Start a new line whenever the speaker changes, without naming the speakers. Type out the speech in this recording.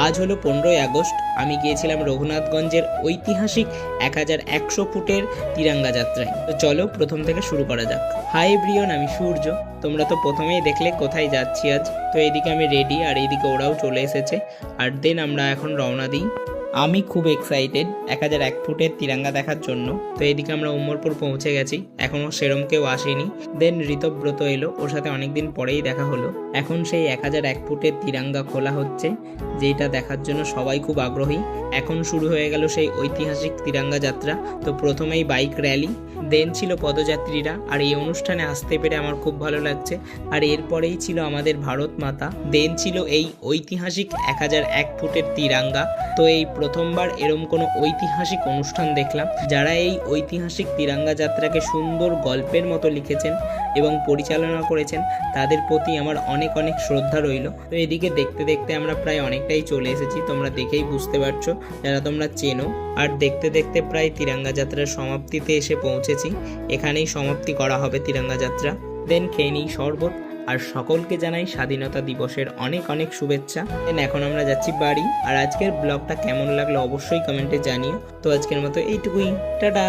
আজ হলো 15ই আগস্ট। আমি গিয়েছিলাম রঘুনাথগঞ্জের ঐতিহাসিক 1100 ফুটের তিরঙ্গা যাত্রায়। তো চলো প্রথম থেকে শুরু করা যাক। হাই ব্রিয়ন, আমি সূর্য। তোমরা তো প্রথমেই দেখলে কোথায় যাচ্ছি আজ। তো এদিকে আমি রেডি, আর এইদিকে ওরাও চলে এসেছে। আর দেন আমরা এখন রওনা দিই। আমি খুব এক্সাইটেড 1001 ফুটের তিরঙ্গা দেখার জন্য। তো এদিকে আমরা উমরপুর পৌঁছে গেছি, এখনও সেরম কেউ আসেনি। দেন ঋতব্রত এলো, ওর সাথে অনেকদিন পরেই দেখা হলো। এখন সেই 1001 ফুটের তিরঙ্গা খোলা হচ্ছে, যেটা দেখার জন্য সবাই খুব আগ্রহী। এখন শুরু হয়ে গেল সেই ঐতিহাসিক তিরঙ্গা যাত্রা। তো প্রথমেই বাইক র্যালি, দেন ছিল পদযাত্রীরা। আর এই অনুষ্ঠানে আসতে পেরে আমার খুব ভালো লাগছে। আর এরপরেই ছিল আমাদের ভারত মাতা, দেন ছিল এই ঐতিহাসিক 1001 ফুটের তিরঙ্গা। তো এই প্রথমবার এরম কোনো ঐতিহাসিক অনুষ্ঠান দেখলাম। যারা এই ঐতিহাসিক তিরঙ্গা যাত্রাকে সুন্দর গল্পের মতো লিখেছেন এবং পরিচালনা করেছেন, তাদের প্রতি আমার অনেক অনেক শ্রদ্ধা রইল। তো এদিকে দেখতে দেখতে আমরা প্রায় অনেকটাই চলে এসেছি, তোমরা দেখেই বুঝতে পারছো যারা তোমরা চেনো। আর দেখতে দেখতে প্রায় তিরঙ্গা যাত্রার সমাপ্তিতে এসে পৌঁছেছি। এখানেই সমাপ্তি করা হবে তিরঙ্গা যাত্রা। দেন খেয়ে নিই শরবত। আর সকলকে জানাই স্বাধীনতা দিবসের অনেক অনেক শুভেচ্ছা। দেন এখন আমরা যাচ্ছি বাড়ি। আর আজকের ব্লগটা কেমন লাগলো অবশ্যই কমেন্টে জানিও। তো আজকের মতো এইটুকুই, টাটা।